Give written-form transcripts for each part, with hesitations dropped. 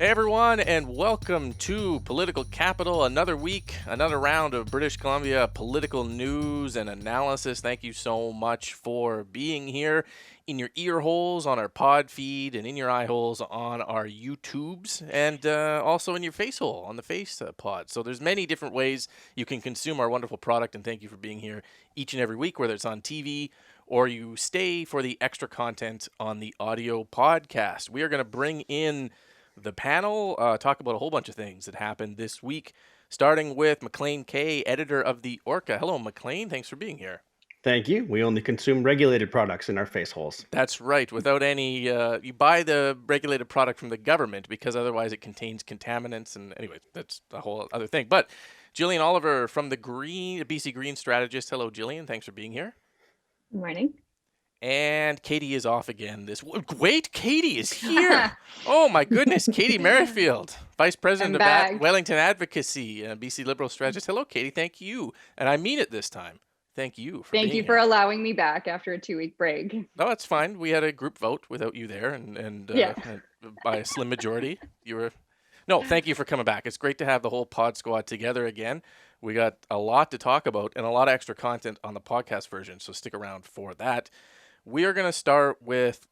everyone, and welcome to Political Capital. Another week, another round of British Columbia political news and analysis. Thank you so much for being here in your ear holes on our pod feed and in your eye holes on our YouTubes and also in your face hole on the face pod. So there's many different ways you can consume our wonderful product, and thank you for being here each and every week, whether it's on TV or you stay for the extra content on the audio podcast. We are going to bring in the panel, talk about a whole bunch of things that happened this week, starting with Maclean Kay, editor of the Orca. Hello, Maclean. Thanks for being here. Thank you. We only consume regulated products in our face holes. That's right. Without any, you buy the regulated product from the government because otherwise it contains contaminants. And anyway, that's a whole other thing. But Jillian Oliver from the BC Green Strategist. Hello, Jillian. Thanks for being here. Good morning. And Katy is off again. Wait, Katy is here. Oh my goodness, Katy Merrifield, Vice President of Wellington Advocacy, BC Liberal Strategist. Hello, Katy. Thank you, and I mean it this time. Thank you for Thank you for allowing me back after a 2-week break. No, it's fine. We had a group vote without you there, and by a slim majority, you were. No, thank you for coming back. It's great to have the whole pod squad together again. We got a lot to talk about and a lot of extra content on the podcast version, so stick around for that. We are going to start with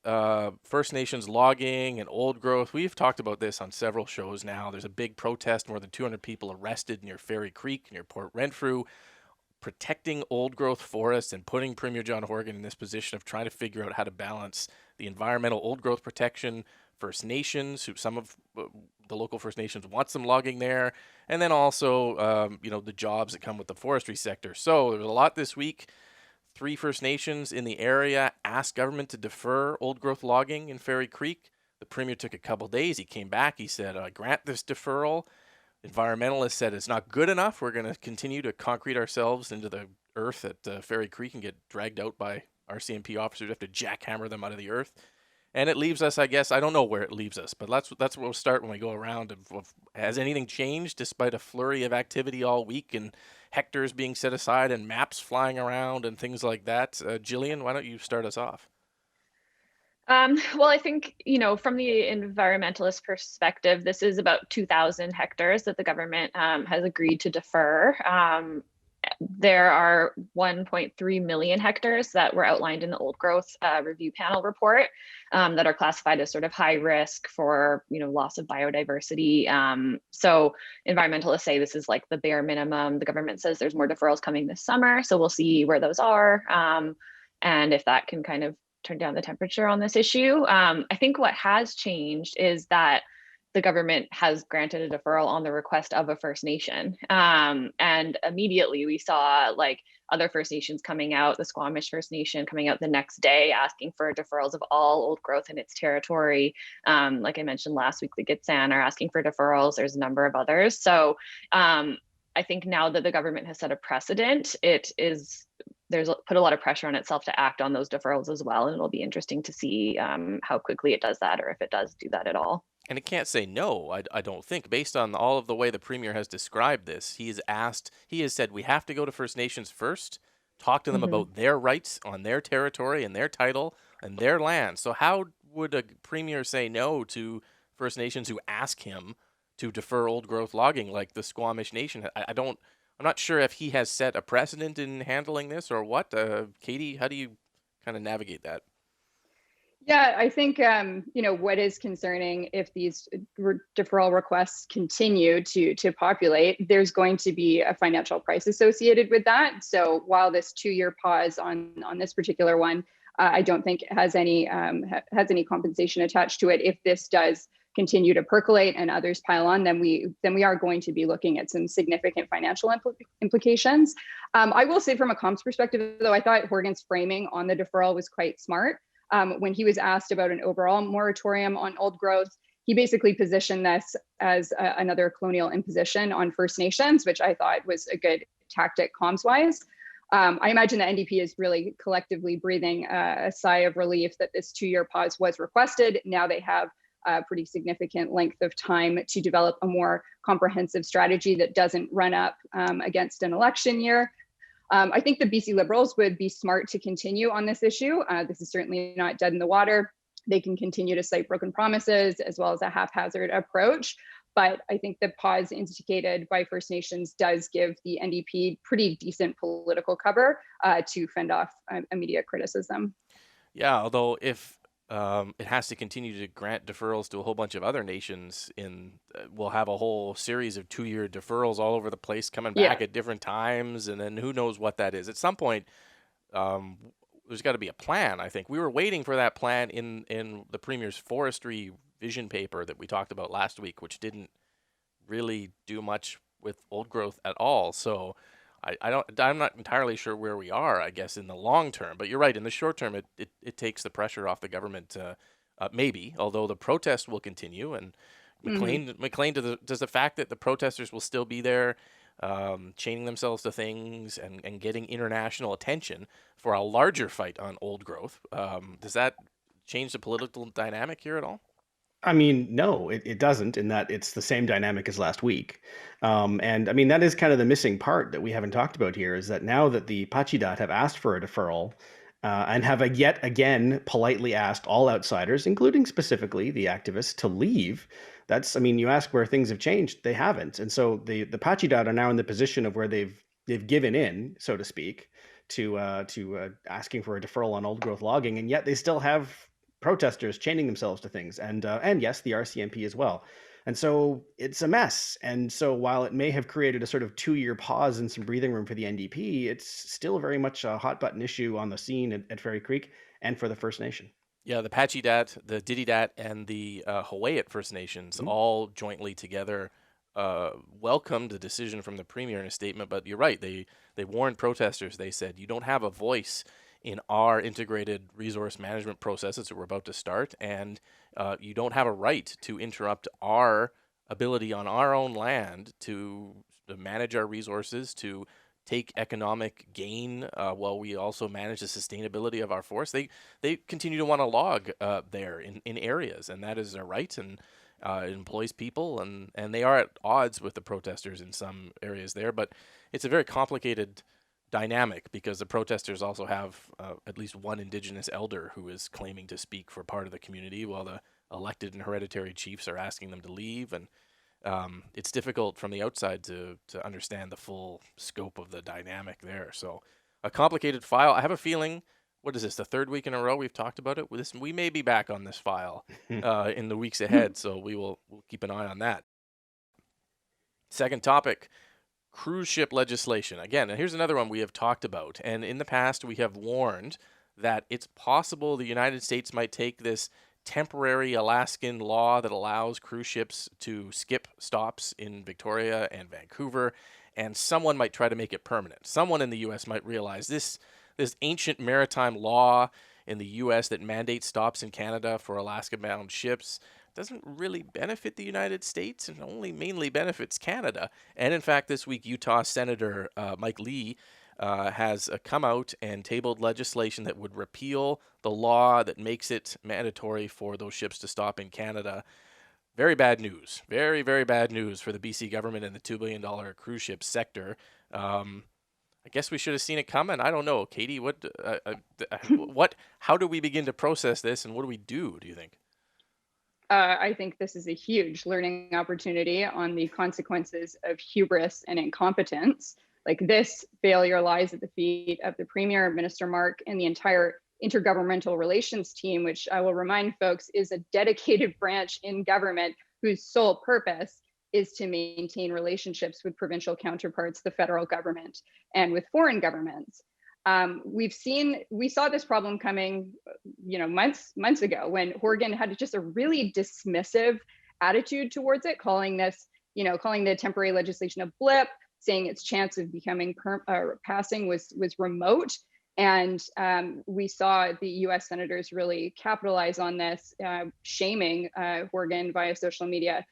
First Nations logging and old growth. We've talked about this on several shows now. There's a big protest, more than 200 people arrested near Fairy Creek, near Port Renfrew, protecting old growth forests and putting Premier John Horgan in this position of trying to figure out how to balance the environmental old growth protection, First Nations, who some of the local First Nations want some logging there, and then also, the jobs that come with the forestry sector. So there was a lot this week. 3 First Nations in the area asked government to defer old growth logging in Fairy Creek. The Premier took a couple days. He came back. He said, grant this deferral. Environmentalists said it's not good enough. We're going to continue to concrete ourselves into the earth at Fairy Creek and get dragged out by RCMP officers. We have to jackhammer them out of the earth. And it leaves us, I guess, I don't know where it leaves us, but that's where we'll start when we go around. Has anything changed despite a flurry of activity all week and hectares being set aside and maps flying around and things like that? Jillian, why don't you start us off? Well, I think, from the environmentalist perspective, this is about 2,000 hectares that the government has agreed to defer. There are 1.3 million hectares that were outlined in the old growth review panel report that are classified as sort of high risk for, loss of biodiversity. So environmentalists say this is like the bare minimum. The government says there's more deferrals coming this summer. So we'll see where those are and if that can kind of turn down the temperature on this issue. I think what has changed is that the government has granted a deferral on the request of a First Nation. And immediately we saw other First Nations coming out, the Squamish First Nation coming out the next day, asking for deferrals of all old growth in its territory. Like I mentioned last week, the Gitxsan are asking for deferrals. There's a number of others. So I think now that the government has set a precedent, there's put a lot of pressure on itself to act on those deferrals as well. And it'll be interesting to see how quickly it does that, or if it does do that at all. And it can't say no, I don't think. Based on all of the way the Premier has described this, he has said we have to go to First Nations first, talk to them about their rights on their territory and their title and their land. So how would a Premier say no to First Nations who ask him to defer old growth logging like the Squamish Nation? I'm not sure if he has set a precedent in handling this or what. Katy, how do you kind of navigate that? Yeah, I think, what is concerning, if these deferral requests continue to populate, there's going to be a financial price associated with that. So while this 2-year pause on this particular one, I don't think has any compensation attached to it. If this does continue to percolate and others pile on, then we are going to be looking at some significant financial implications. I will say from a comms perspective, though, I thought Horgan's framing on the deferral was quite smart. When he was asked about an overall moratorium on old growth, he basically positioned this as another colonial imposition on First Nations, which I thought was a good tactic comms-wise. I imagine the NDP is really collectively breathing a sigh of relief that this 2-year pause was requested. Now they have a pretty significant length of time to develop a more comprehensive strategy that doesn't run up against an election year. I think the BC Liberals would be smart to continue on this issue. This is certainly not dead in the water. they can continue to cite broken promises as well as a haphazard approach. But I think the pause indicated by First Nations does give the NDP pretty decent political cover to fend off immediate criticism. Yeah, although if it has to continue to grant deferrals to a whole bunch of other nations, we'll have a whole series of 2-year deferrals all over the place coming back at different times, and then who knows what that is. At some point, there's got to be a plan, I think. We were waiting for that plan in the Premier's forestry vision paper that we talked about last week, which didn't really do much with old growth at all. So I'm not entirely sure where we are, I guess, in the long term. But you're right, in the short term, it takes the pressure off the government, maybe, although the protest will continue. And Maclean, does the fact that the protesters will still be there, chaining themselves to things and getting international attention for a larger fight on old growth, does that change the political dynamic here at all? I mean, no, it doesn't, in that it's the same dynamic as last week. And I mean, that is kind of the missing part that we haven't talked about here, is that now that the Pachidat have asked for a deferral and have yet again politely asked all outsiders, including specifically the activists, to leave. I mean, you ask where things have changed, they haven't. And so the Pachidat are now in the position of where they've given in, so to speak, to asking for a deferral on old growth logging, and yet they still have protesters chaining themselves to things, and yes, the RCMP as well. And so it's a mess. And so while it may have created a sort of 2-year pause and some breathing room for the NDP, it's still very much a hot button issue on the scene at Fairy Creek and for the First Nation. Yeah, the Pachidat, the Dididat, and the Hawaiiat First Nations all jointly together welcomed the decision from the Premier in a statement. But you're right, they warned protesters. They said, you don't have a voice in our integrated resource management processes that we're about to start, and you don't have a right to interrupt our ability on our own land to manage our resources, to take economic gain while we also manage the sustainability of our forest. They continue to want to log there in areas, and that is their right, and it employs people, and they are at odds with the protesters in some areas there, but it's a very complicated dynamic because the protesters also have at least one Indigenous elder who is claiming to speak for part of the community, while the elected and hereditary chiefs are asking them to leave. And it's difficult from the outside to understand the full scope of the dynamic there. So a complicated file. I have a feeling, what is this, the third week in a row we've talked about it? We may be back on this file in the weeks ahead, so we'll keep an eye on that. Second topic, cruise ship legislation. Again, here's another one we have talked about, and in the past we have warned that it's possible the United States might take this temporary Alaskan law that allows cruise ships to skip stops in Victoria and Vancouver, and someone might try to make it permanent. Someone in the U.S. might realize this ancient maritime law in the U.S. that mandates stops in Canada for Alaska-bound ships doesn't really benefit the United States and only mainly benefits Canada. And in fact, this week, Utah Senator Mike Lee has come out and tabled legislation that would repeal the law that makes it mandatory for those ships to stop in Canada. Very bad news. Very, very bad news for the BC government and the $2 billion cruise ship sector. I guess we should have seen it coming. I don't know. Katie, how do we begin to process this, and what do we do you think? I think this is a huge learning opportunity on the consequences of hubris and incompetence. Like, this failure lies at the feet of the Premier, Minister Mark, and the entire intergovernmental relations team, which I will remind folks is a dedicated branch in government whose sole purpose is to maintain relationships with provincial counterparts, the federal government, and with foreign governments. We saw this problem coming, months ago, when Horgan had just a really dismissive attitude towards it, calling the temporary legislation a blip, saying its chance of becoming passing was remote. And we saw the U.S. senators really capitalize on this, shaming Horgan via social media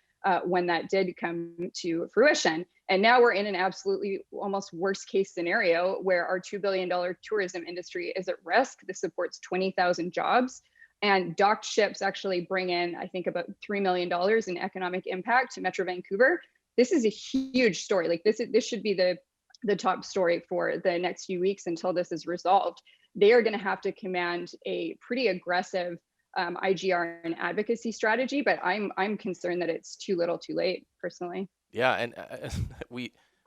when that did come to fruition. And now we're in an absolutely almost worst case scenario where our $2 billion tourism industry is at risk. This supports 20,000 jobs. And docked ships actually bring in, I think, about $3 million in economic impact to Metro Vancouver. This is a huge story. Like, this should be the top story for the next few weeks until this is resolved. They are going to have to command a pretty aggressive IGR and advocacy strategy, but I'm concerned that it's too little too late personally. Yeah, and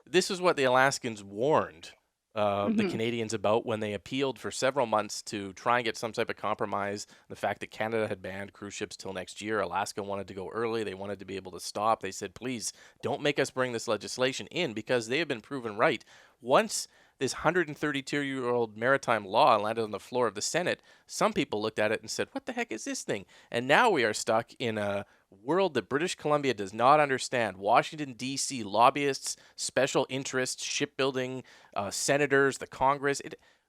this is what the Alaskans warned the Mm-hmm. Canadians about when they appealed for several months to try and get some type of compromise. The fact that Canada had banned cruise ships till next year, Alaska wanted to go early. They wanted to be able to stop. They said, please don't make us bring this legislation in, because they have been proven right. Once this 132-year-old maritime law landed on the floor of the Senate, some people looked at it and said, what the heck is this thing? And now we are stuck in a world that British Columbia does not understand. Washington, D.C. lobbyists, special interests, shipbuilding, senators, the Congress.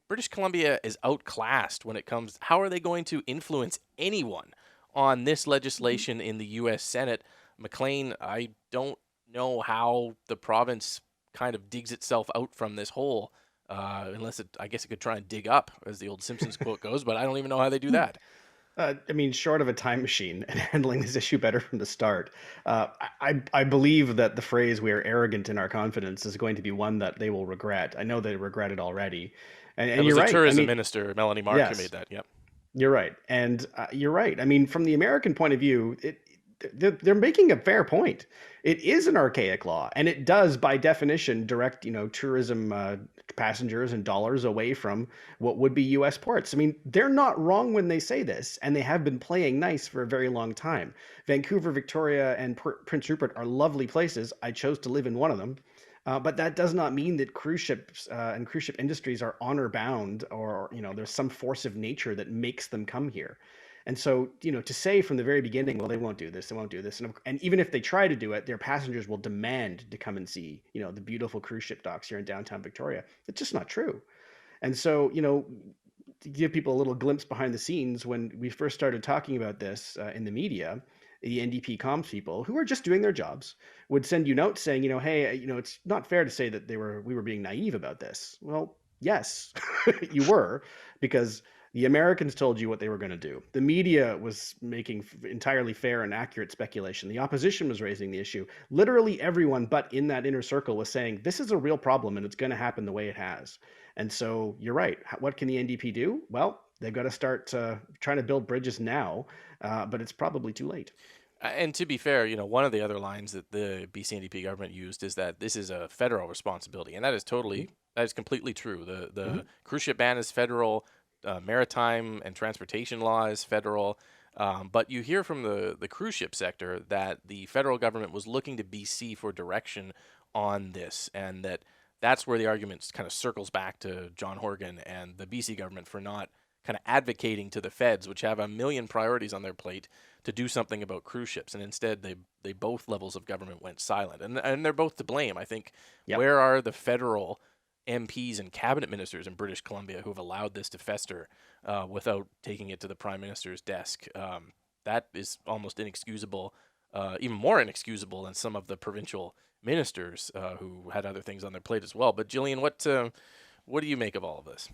British Columbia is outclassed when it comes. How are they going to influence anyone on this legislation in the U.S. Senate? Maclean, I don't know how the province kind of digs itself out from this hole, unless I guess it could try and dig up, as the old Simpsons quote goes, but I don't even know how they do that. I mean, short of a time machine and handling this issue better from the start, I believe that the phrase "we are arrogant in our confidence" is going to be one that they will regret. I know they regret it already, and It was you're the right. I tourism mean, minister, Melanie Mark, who yes, made that. Yep. you're right, and you're right. I mean, from the American point of view, they're making a fair point. It is an archaic law, and it does, by definition, direct tourism passengers and dollars away from what would be U.S. ports. I mean, they're not wrong when they say this, and they have been playing nice for a very long time. Vancouver, Victoria, and Prince Rupert are lovely places. I chose to live in one of them. But that does not mean that cruise ships and cruise ship industries are honor bound, or there's some force of nature that makes them come here. And so, to say from the very beginning, well, they won't do this, they won't do this, and even if they try to do it, their passengers will demand to come and see, the beautiful cruise ship docks here in downtown Victoria. It's just not true. And so, to give people a little glimpse behind the scenes, when we first started talking about this in the media, the NDP comms people, who are just doing their jobs, would send you notes saying, hey, it's not fair to say that we were being naive about this. Well, yes, you were, because the Americans told you what they were going to do. The media was making entirely fair and accurate speculation. The opposition was raising the issue. Literally everyone but in that inner circle was saying, this is a real problem and it's going to happen the way it has. And so you're right. What can the NDP do? Well, they've got to start trying to build bridges now, but it's probably too late. And to be fair, one of the other lines that the BC NDP government used is that this is a federal responsibility, and that is completely true. The cruise ship ban is federal, maritime and transportation law is federal, but you hear from the cruise ship sector that the federal government was looking to BC for direction on this, and that's where the argument kind of circles back to John Horgan and the BC government for not kind of advocating to the feds, which have a million priorities on their plate, to do something about cruise ships. And instead, they both levels of government went silent. And they're both to blame. I think, where are the federal MPs and cabinet ministers in British Columbia who have allowed this to fester without taking it to the prime minister's desk? That is almost inexcusable, even more inexcusable than some of the provincial ministers who had other things on their plate as well. But Jillian, what do you make of all of this?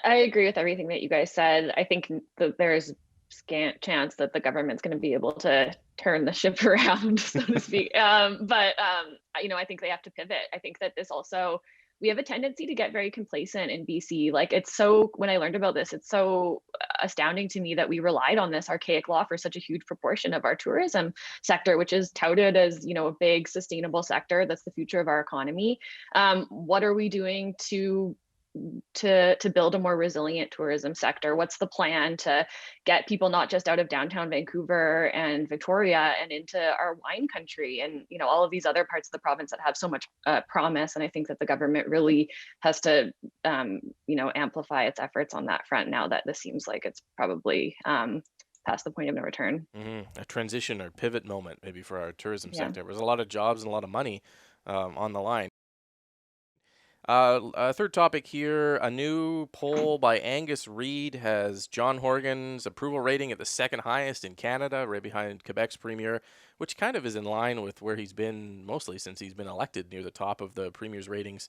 I agree with everything that you guys said. I think that there's scant chance that the government's going to be able to turn the ship around, so to speak. But I think they have to pivot. I think that we have a tendency to get very complacent in BC. Like, when I learned about this, it's so astounding to me that we relied on this archaic law for such a huge proportion of our tourism sector, which is touted as, a big sustainable sector that's the future of our economy. What are we doing to build a more resilient tourism sector? What's the plan to get people not just out of downtown Vancouver and Victoria and into our wine country and all of these other parts of the province that have so much promise? And I think that the government really has to amplify its efforts on that front now that this seems like it's probably past the point of no return. A transition or pivot moment maybe for our tourism sector. There's a lot of jobs and a lot of money on the line. Third topic here, a new poll by Angus Reid has John Horgan's approval rating at the second highest in Canada, right behind Quebec's premier, which kind of is in line with where he's been mostly since he's been elected, near the top of the premier's ratings.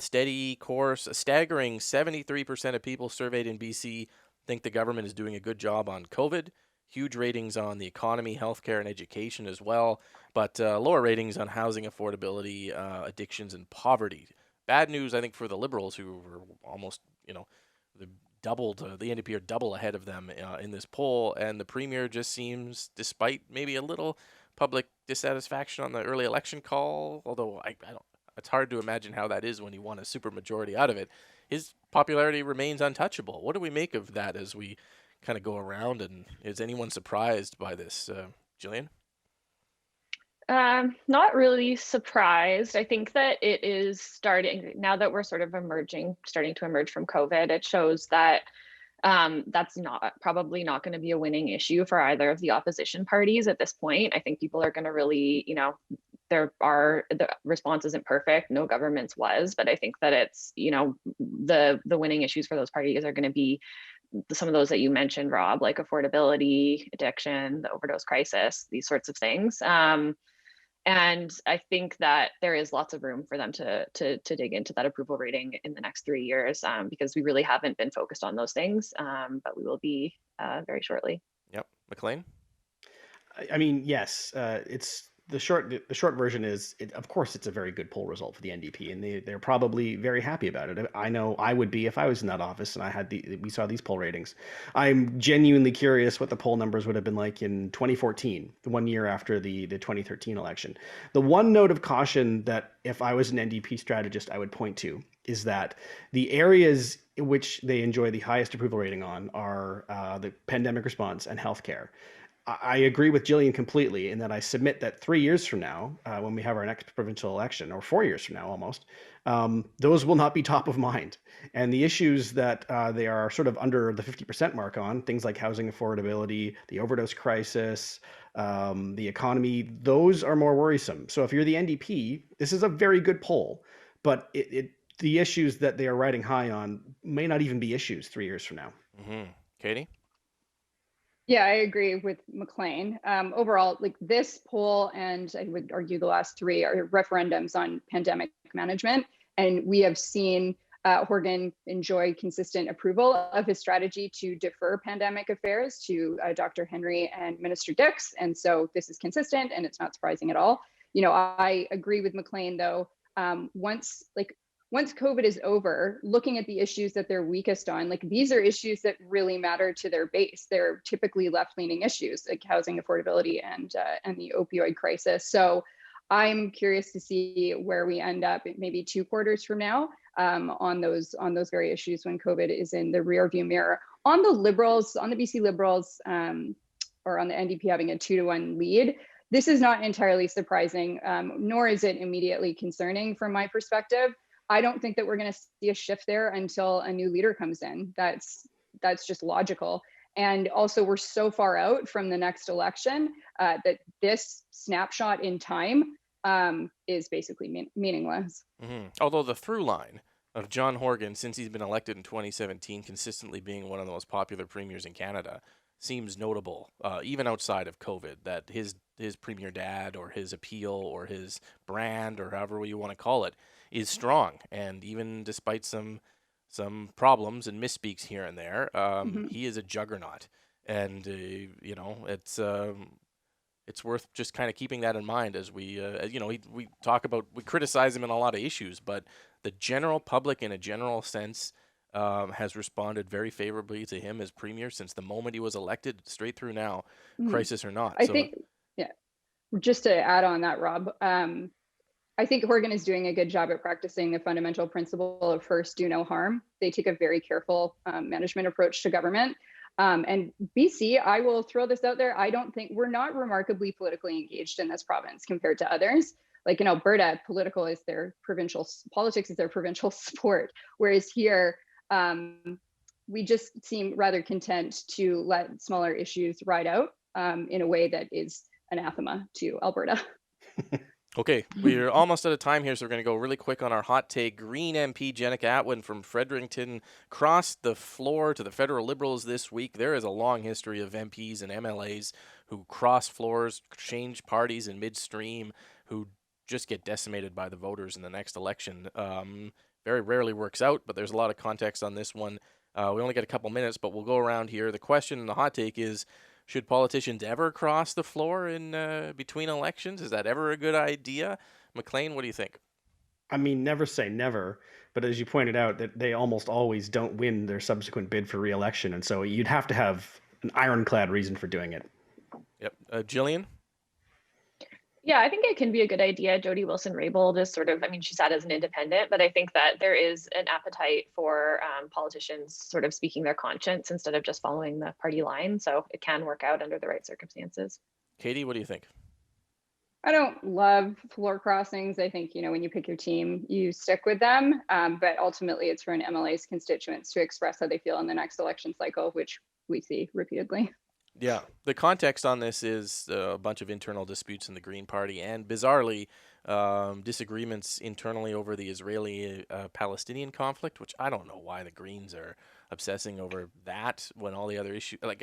Steady course, a staggering 73% of people surveyed in BC think the government is doing a good job on COVID. Huge ratings on the economy, healthcare, and education as well, but lower ratings on housing affordability, addictions, and poverty. Bad news, I think, for the Liberals, who were almost, the the NDP are double ahead of them in this poll, and the premier just seems, despite maybe a little public dissatisfaction on the early election call, although I don't, it's hard to imagine how that is when he won a supermajority out of it. His popularity remains untouchable. What do we make of that as we kind of go around, and is anyone surprised by this, Jillian? Not really surprised. I think that it is starting now that we're sort of starting to emerge from COVID. It shows that that's probably not going to be a winning issue for either of the opposition parties at this point. I think people are going to really, the response isn't perfect. No government's was, but I think that it's, the winning issues for those parties are going to be some of those that you mentioned, Rob, like affordability, addiction, the overdose crisis, these sorts of things. And I think that there is lots of room for them to dig into that approval rating in the next 3 years, because we really haven't been focused on those things, but we will be very shortly. Yep. Maclean? I mean, yes, it's the short version is, of course, it's a very good poll result for the NDP, and they're probably very happy about it. I know I would be if I was in that office and we saw these poll ratings. I'm genuinely curious what the poll numbers would have been like in 2014, the 1 year after the 2013 election. The one note of caution that if I was an NDP strategist, I would point to is that the areas in which they enjoy the highest approval rating on are the pandemic response and healthcare. I agree with Jillian completely in that I submit that 3 years from now, when we have our next provincial election, or 4 years from now almost, those will not be top of mind. And the issues that they are sort of under the 50% mark on, things like housing affordability, the overdose crisis, the economy, those are more worrisome. So if you're the NDP, this is a very good poll, but the issues that they are riding high on may not even be issues 3 years from now. Mm-hmm. Katie? Yeah, I agree with Maclean. Overall, like this poll, and I would argue the last three are referendums on pandemic management. And we have seen Horgan enjoy consistent approval of his strategy to defer pandemic affairs to Dr. Henry and Minister Dix. And so this is consistent and it's not surprising at all. I agree with Maclean though. Once COVID is over, looking at the issues that they're weakest on, like these are issues that really matter to their base. They're typically left-leaning issues like housing affordability and the opioid crisis. So I'm curious to see where we end up maybe 2 quarters from now on those very issues when COVID is in the rearview mirror. On the Liberals, on the BC Liberals, or on the NDP having a 2-1 lead, this is not entirely surprising, nor is it immediately concerning from my perspective. I don't think that we're going to see a shift there until a new leader comes in. That's just logical. And also, we're so far out from the next election that this snapshot in time is basically meaningless. Mm-hmm. Although the through line of John Horgan, since he's been elected in 2017, consistently being one of the most popular premiers in Canada, seems notable, even outside of COVID, that his premier dad or his appeal or his brand or however you want to call it is strong. And even despite some problems and misspeaks here and there, he is a juggernaut. And, it's worth just kind of keeping that in mind as we we criticize him in a lot of issues, but the general public in a general sense has responded very favorably to him as premier since the moment he was elected straight through now, crisis or not. I think, just to add on that, Rob, I think Horgan is doing a good job at practicing the fundamental principle of first, do no harm. They take a very careful management approach to government. And BC, I will throw this out there, I don't think we're not remarkably politically engaged in this province compared to others. Like in Alberta, politics is their provincial sport. Whereas here, we just seem rather content to let smaller issues ride out in a way that is anathema to Alberta. Okay, we're almost out of time here, so we're going to go really quick on our hot take. Green MP Jenica Atwin from Fredericton crossed the floor to the federal Liberals this week. There is a long history of MPs and MLAs who cross floors, change parties in midstream, who just get decimated by the voters in the next election. Very rarely works out, but there's a lot of context on this one. We only got a couple minutes, but we'll go around here. The question in the hot take is, should politicians ever cross the floor in between elections? Is that ever a good idea? Maclean, what do you think? I mean, never say never, but as you pointed out, that they almost always don't win their subsequent bid for re-election, and so you'd have to have an ironclad reason for doing it. Yep. Jillian? Yeah, I think it can be a good idea. Jody Wilson-Raybould is sort of, I mean, she sat as an independent, but I think that there is an appetite for politicians sort of speaking their conscience instead of just following the party line. So it can work out under the right circumstances. Katie, what do you think? I don't love floor crossings. I think, when you pick your team, you stick with them. But ultimately, it's for an MLA's constituents to express how they feel in the next election cycle, which we see repeatedly. Yeah, the context on this is a bunch of internal disputes in the Green Party and, bizarrely, disagreements internally over the Israeli-Palestinian conflict, which I don't know why the Greens are obsessing over that when all the other issues, like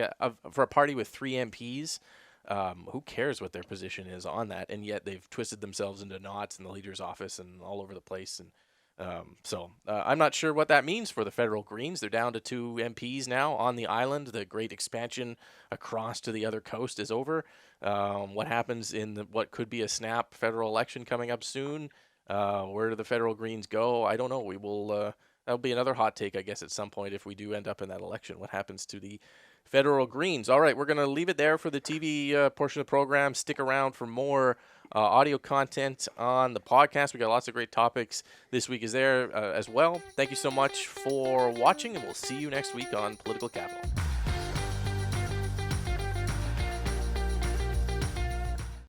for a party with 3 MPs, who cares what their position is on that? And yet they've twisted themselves into knots in the leader's office and all over the place. And so I'm not sure what that means for the federal Greens. They're down to 2 MPs now on the island. The great expansion across to the other coast is over. What happens in what could be a snap federal election coming up soon? Where do the federal Greens go? I don't know. We will. That'll be another hot take, I guess, at some point if we do end up in that election. What happens to the federal Greens? All right, we're going to leave it there for the TV portion of the program. Stick around for more audio content on the podcast. We got lots of great topics this week is there as well. Thank you so much for watching, and we'll see you next week on Political Capital.